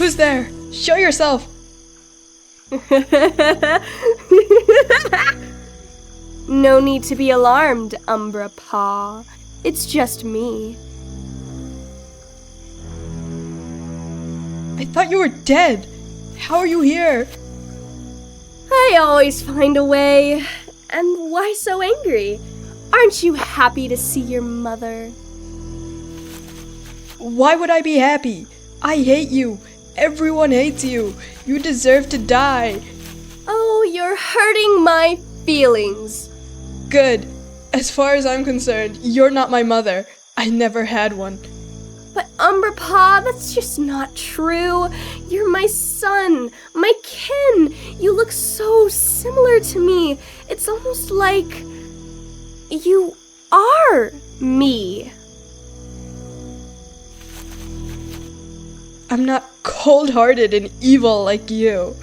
Who's there? Show yourself! No need to be alarmed, Umbrapaw. It's just me. I thought you were dead. How are you here? I always find a way. And why so angry? Aren't you happy to see your mother? Why would I be happy? I hate you. Everyone hates you. You deserve to die. Oh, you're hurting my feelings. Good. As far as I'm concerned, you're not my mother. I never had one. But Umbrapaw, that's just not true. You're my son, my kin. You look so similar to me. It's almost like you are me. I'm not cold-hearted and evil like you.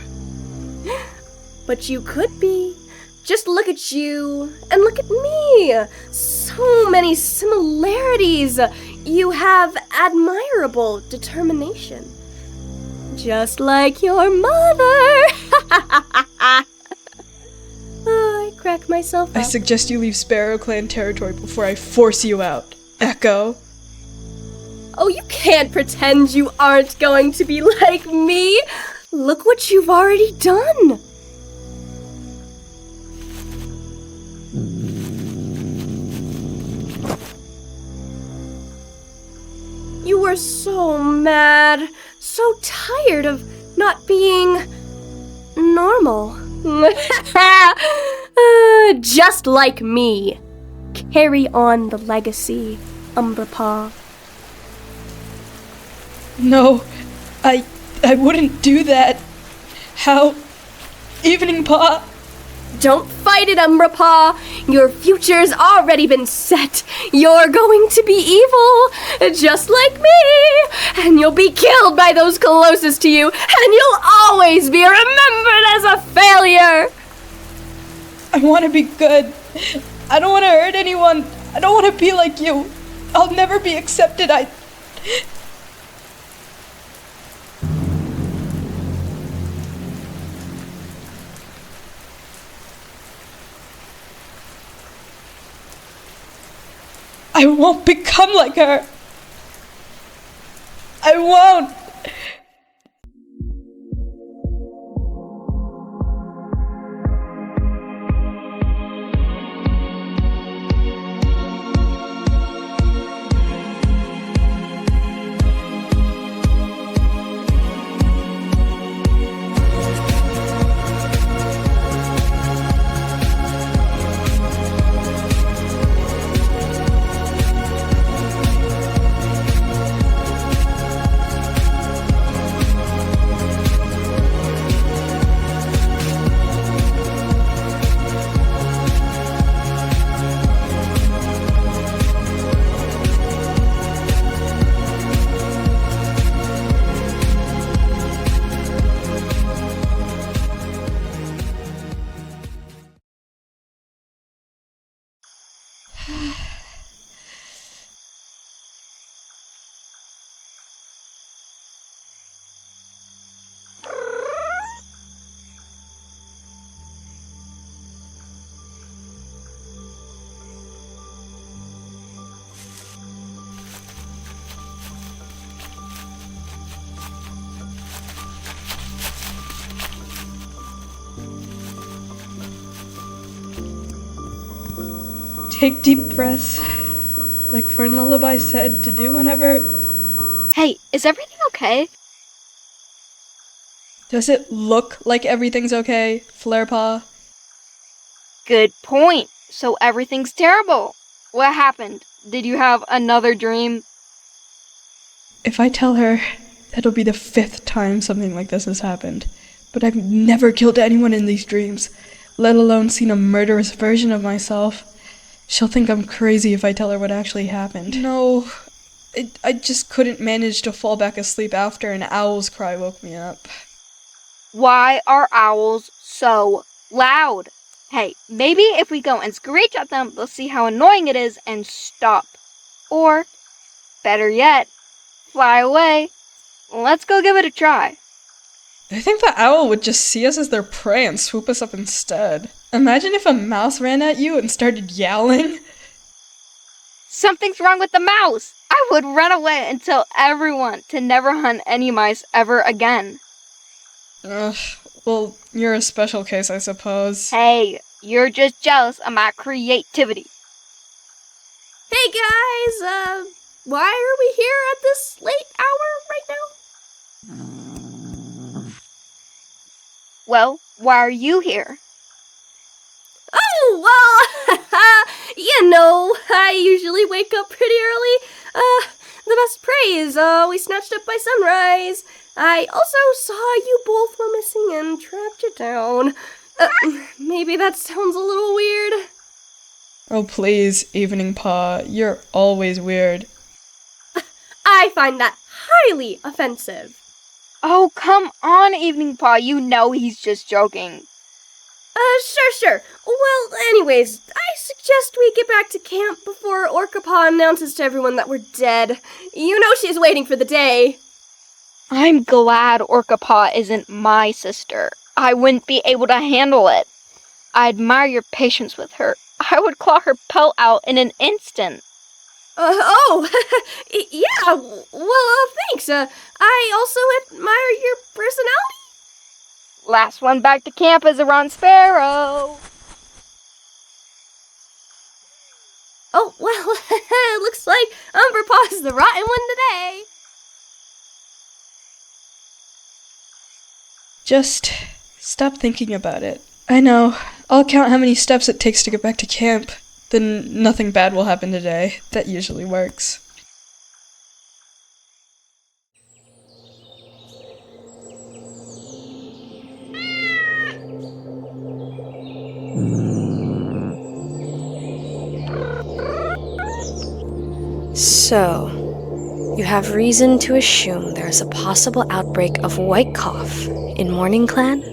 But you could be. Just look at you and look at me. So many similarities. You have admirable determination. Just like your mother. I crack myself up. I suggest you leave StarClan territory before I force you out. Echo. Oh, you can't pretend you aren't going to be like me. Look what you've already done. You were so mad, so tired of not being normal. Just like me. Carry on the legacy, Umbrapaw. No, I wouldn't do that. How? Evening, Pa. Don't fight it, Umbrapaw. Your future's already been set. You're going to be evil, just like me. And you'll be killed by those closest to you. And you'll always be remembered as a failure. I want to be good. I don't want to hurt anyone. I don't want to be like you. I'll never be accepted. I won't become like her. I won't. Take deep breaths, like Fern Lullaby said to do whenever... Hey, is everything okay? Does it look like everything's okay, Flarepaw? Good point. So everything's terrible. What happened? Did you have another dream? If I tell her, that'll be the 5th time something like this has happened. But I've never killed anyone in these dreams, let alone seen a murderous version of myself. She'll think I'm crazy if I tell her what actually happened. No, I just couldn't manage to fall back asleep after an owl's cry woke me up. Why are owls so loud? Hey, maybe if we go and screech at them, they'll see how annoying it is and stop. Or, better yet, fly away. let's go give it a try. I think the owl would just see us as their prey and swoop us up instead. Imagine if a mouse ran at you and started yowling. Something's wrong with the mouse! I would run away and tell everyone to never hunt any mice ever again. Ugh, well, you're a special case, I suppose. Hey, you're just jealous of my creativity. Hey guys, why are we here at this late hour right now? Well, why are you here? Oh, well, I usually wake up pretty early. The best prey is always snatched up by sunrise. I also saw you both were missing and tracked you down. Maybe that sounds a little weird. Oh please, Evening Paw, you're always weird. I find that highly offensive. Oh, come on, Evening Paw. You know he's just joking. Sure. Well, anyways, I suggest we get back to camp before Orcapaw announces to everyone that we're dead. You know she's waiting for the day. I'm glad Orcapaw isn't my sister. I wouldn't be able to handle it. I admire your patience with her. I would claw her pelt out in an instant. Yeah, well, thanks. I also admire your personality. Last one back to camp is a Ron Sparrow. Oh, well, it looks like Umbrapaw's the rotten one today. Just stop thinking about it. I know. I'll count how many steps it takes to get back to camp. Then nothing bad will happen today. That usually works. So, you have reason to assume there is a possible outbreak of white cough in Morning Clan?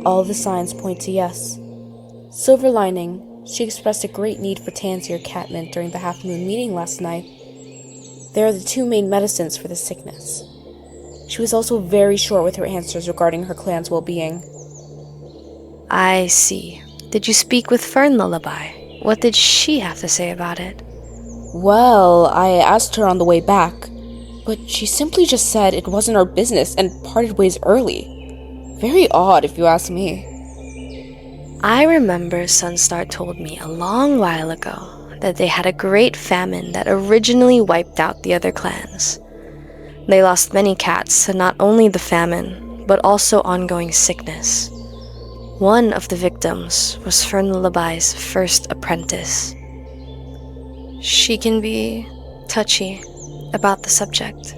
All the signs point to yes. Silver Lining, she expressed a great need for tansy or catmint during the half-moon meeting last night. They are the two main medicines for the sickness. She was also very short with her answers regarding her clan's well-being. I see. Did you speak with Fern Lullaby? What did she have to say about it? Well, I asked her on the way back, but she simply just said it wasn't our business and parted ways early. Very odd, if you ask me. I remember Sunstar told me a long while ago that they had a great famine that originally wiped out the other clans. They lost many cats to not only the famine, but also ongoing sickness. One of the victims was Fern Lullaby's first apprentice. She can be touchy about the subject.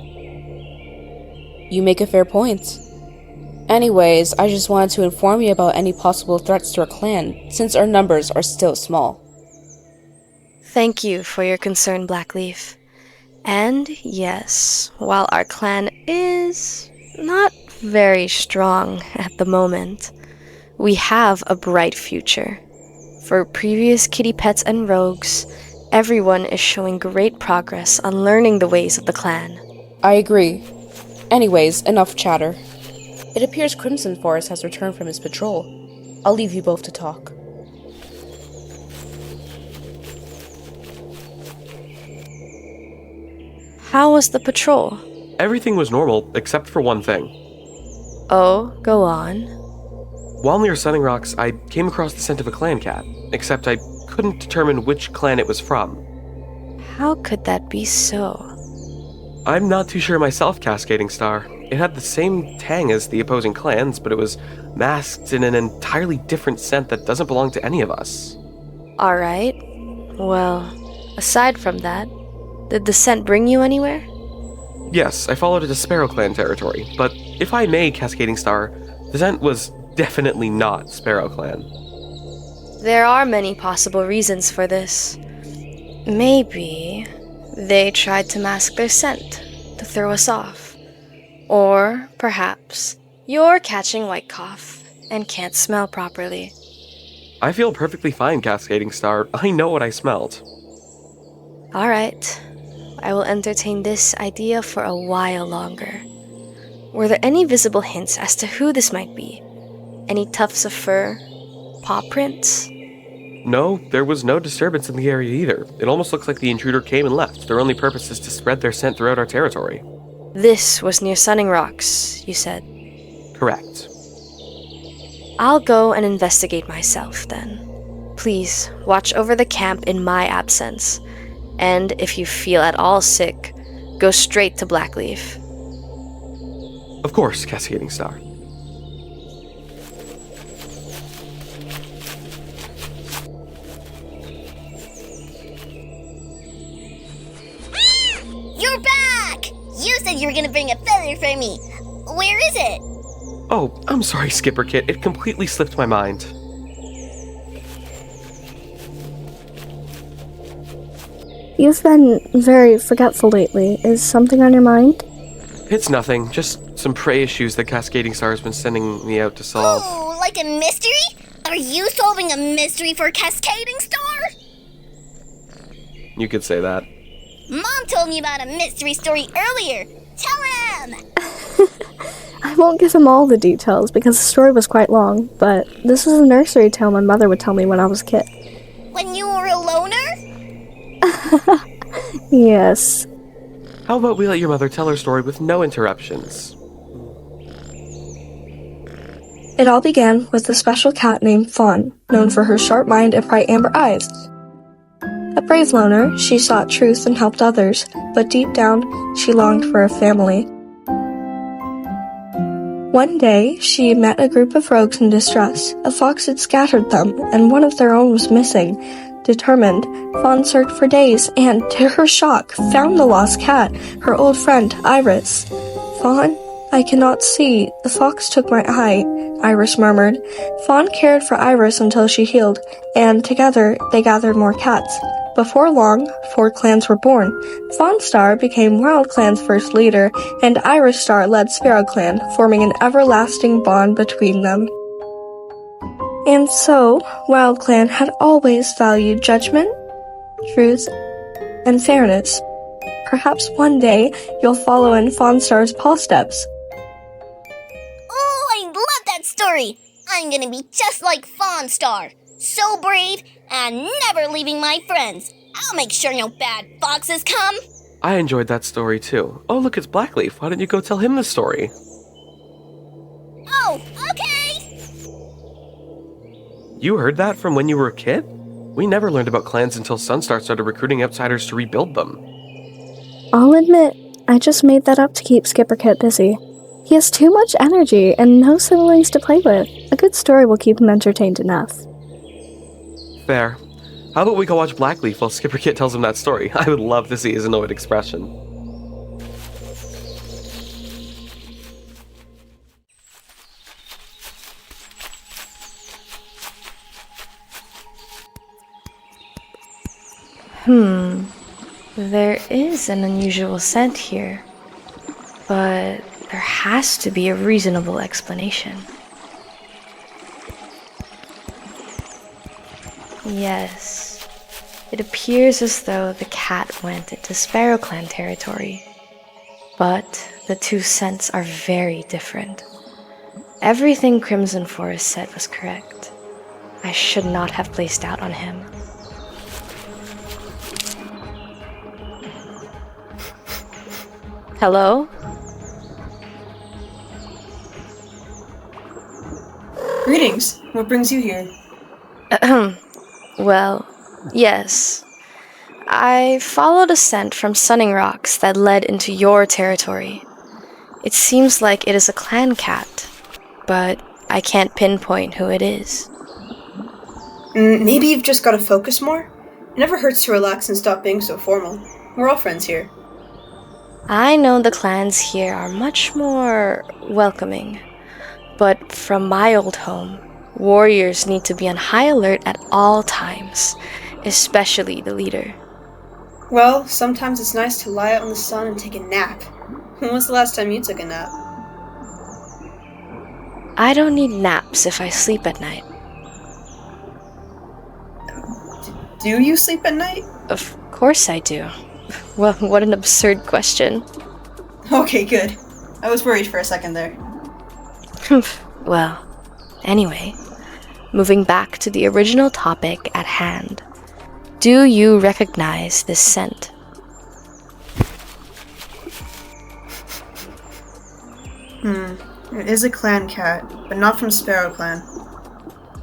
You make a fair point. Anyways, I just wanted to inform you about any possible threats to our clan, since our numbers are still small. Thank you for your concern, Blackleaf. And yes, while our clan is not very strong at the moment, we have a bright future. For previous kitty pets and rogues, everyone is showing great progress on learning the ways of the clan. I agree. Anyways, enough chatter. It appears Crimson Forest has returned from his patrol. I'll leave you both to talk. How was the patrol? Everything was normal, except for one thing. Oh, go on. While near Sunning Rocks, I came across the scent of a clan cat, except I couldn't determine which clan it was from. How could that be so? I'm not too sure myself, Cascading Star. It had the same tang as the opposing clans, but it was masked in an entirely different scent that doesn't belong to any of us. Alright. Well, aside from that, did the scent bring you anywhere? Yes, I followed it to Sparrow Clan territory, but if I may, Cascading Star, the scent was definitely not Sparrow Clan. There are many possible reasons for this. Maybe they tried to mask their scent to throw us off. Or perhaps you're catching white cough and can't smell properly. I feel perfectly fine, Cascading Star. I know what I smelled. Alright, I will entertain this idea for a while longer. Were there any visible hints as to who this might be? Any tufts of fur? Paw prints? No, there was no disturbance in the area either. It almost looks like the intruder came and left. Their only purpose is to spread their scent throughout our territory. This was near Sunning Rocks, you said. Correct. I'll go and investigate myself then. Please, watch over the camp in my absence. And if you feel at all sick, go straight to Blackleaf. Of course, Cascading Star. You're back! You said you were gonna bring a feather for me. Where is it? Oh, I'm sorry, Skipper Kit. It completely slipped my mind. You've been very forgetful lately. Is something on your mind? It's nothing, just some prey issues that Cascading Star has been sending me out to solve. Oh, like a mystery? Are you solving a mystery for Cascading Star? You could say that. Mom told me about a mystery story earlier. Tell him! I won't give him all the details because the story was quite long, but this was a nursery tale my mother would tell me when I was a kid. When you were a loner? Yes. How about we let your mother tell her story with no interruptions? It all began with a special cat named Fawn, known for her sharp mind and bright amber eyes. A brave loner, she sought truth and helped others, but deep down, she longed for a family. One day, she met a group of rogues in distress. A fox had scattered them, and one of their own was missing. Determined, Fawn searched for days and, to her shock, found the lost cat, her old friend, Iris. Fawn, I cannot see. The fox took my eye, Iris murmured. Fawn cared for Iris until she healed, and together they gathered more cats. Before long, 4 clans were born. Fawn Star became Wild Clan's first leader, and Iris Star led Sparrow Clan, forming an everlasting bond between them. And so, Wild Clan had always valued judgment, truth, and fairness. Perhaps one day you'll follow in Fawn Star's paw steps. Oh, I love that story! I'm gonna be just like Fawn Star. So brave and never leaving my friends. I'll make sure no bad foxes come. I enjoyed that story too. Oh, look, it's Blackleaf. Why don't you go tell him the story? Oh, okay! You heard that from when you were a kid? We never learned about clans until Sunstar started recruiting outsiders to rebuild them. I'll admit, I just made that up to keep Skipper Kit busy. He has too much energy and no siblings to play with. A good story will keep him entertained enough. Fair. How about we go watch Blackleaf while Skipper Kit tells him that story? I would love to see his annoyed expression. There is an unusual scent here, but there has to be a reasonable explanation. Yes, it appears as though the cat went into Sparrow Clan territory, but the two scents are very different. Everything Crimson Forest said was correct. I should not have placed doubt on him. Hello? Greetings. What brings you here? Well, yes. I followed a scent from Sunning Rocks that led into your territory. It seems like it is a clan cat, but I can't pinpoint who it is. Maybe you've just got to focus more? It never hurts to relax and stop being so formal. We're all friends here. I know the clans here are much more welcoming, but from my old home, warriors need to be on high alert at all times, especially the leader. Well, sometimes it's nice to lie out in the sun and take a nap. When was the last time you took a nap? I don't need naps if I sleep at night. Do you sleep at night? Of course I do. Well, what an absurd question. Okay, good. I was worried for a second there. Well, anyway, moving back to the original topic at hand. Do you recognize this scent? It is a clan cat, but not from StarClan.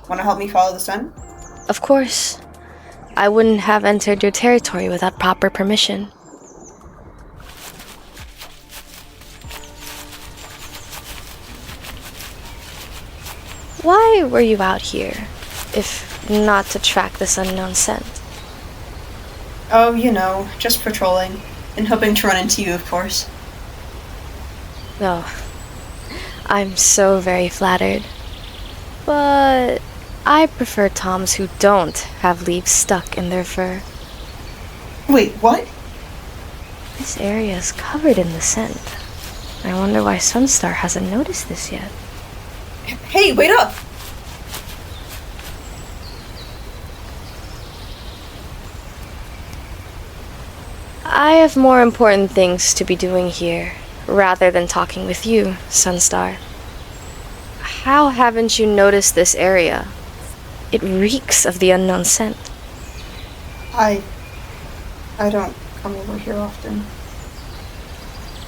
Wanna help me follow the scent? Of course. I wouldn't have entered your territory without proper permission. Why were you out here, if not to track this unknown scent? Oh, just patrolling, and hoping to run into you, of course. Oh, I'm so very flattered. But I prefer toms who don't have leaves stuck in their fur. Wait, what? This area is covered in the scent. I wonder why Sunstar hasn't noticed this yet. Hey, wait up! I have more important things to be doing here, rather than talking with you, Sunstar. How haven't you noticed this area? It reeks of the unknown scent. I don't come over here often.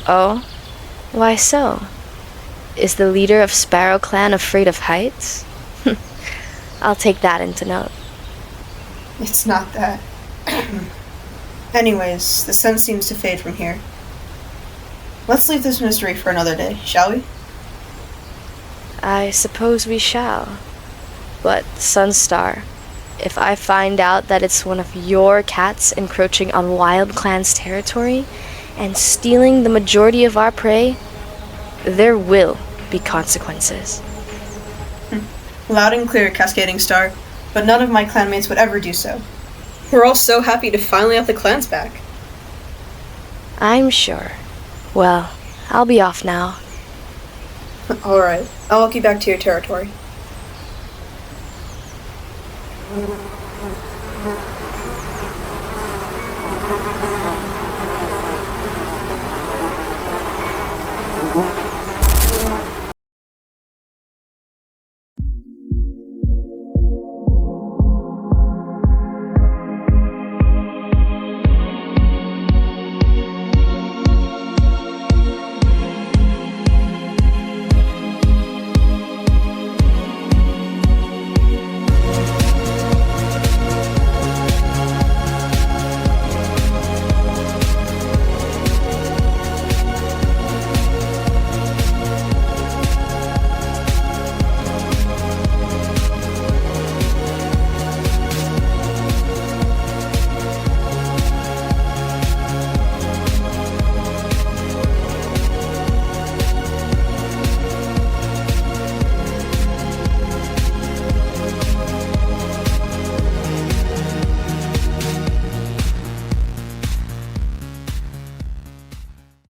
Oh? Why so? Is the leader of StarClan afraid of heights? I'll take that into note. It's not that. Anyways, the scent seems to fade from here. Let's leave this mystery for another day, shall we? I suppose we shall. But, Sunstar, if I find out that it's one of your cats encroaching on Wild Clan's territory and stealing the majority of our prey, there will be consequences. Loud and clear, Cascading Star, but none of my clanmates would ever do so. We're all so happy to finally have the clans back. I'm sure. Well, I'll be off now. Alright, I'll walk you back to your territory.